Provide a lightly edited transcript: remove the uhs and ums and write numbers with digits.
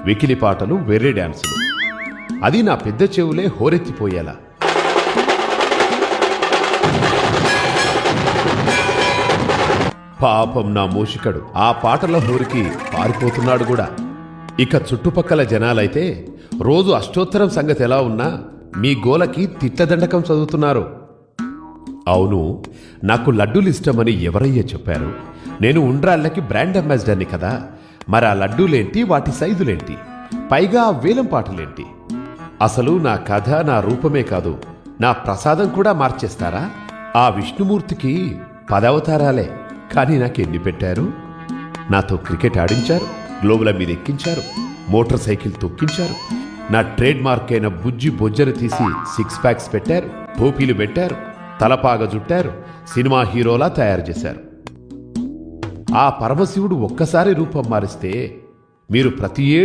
వెకిలి పాటలు, వెర్రి డాన్సులు. అది నా పెద్ద చెవులే హోరెత్తిపోయేలా. పాపం నా మూషికడు ఆ పాటల హోరికి పారిపోతున్నాడు కూడా. ఇక చుట్టుపక్కల జనాలైతే రోజు అష్టోత్తరం సంగతి ఎలా ఉన్నా మీ గోలకి తిట్లదండకం చదువుతున్నారు. అవును, నాకు లడ్డూలు ఇష్టమని ఎవరయ్యా చెప్పారు? నేను ఉండ్రాళ్ళకి బ్రాండ్ అంబాసిడర్ని కదా. మరి ఆ లడ్డూలేంటి, వాటి సైజులేంటి, పైగా ఆ వేలం పాటలేంటి? అసలు నా కథ, నా రూపమే కాదు, నా ప్రసాదం కూడా మార్చేస్తారా? ఆ విష్ణుమూర్తికి 10 అవతారాలే, కానీ నాకెన్ని పెట్టారు? నాతో క్రికెట్ ఆడించారు, గ్లోబుల మీద ఎక్కించారు, మోటార్ సైకిల్ తొక్కించారు, నా ట్రేడ్ మార్క్ అయిన బుజ్జి బొజ్జను తీసి 6 ప్యాక్స్ పెట్టారు, టోపీలు పెట్టారు, తలపాగ జుట్టారు, సినిమా హీరోలా తయారు చేశారు. ఆ పరమశివుడు ఒక్కసారి రూపం మారిస్తే మీరు ప్రతి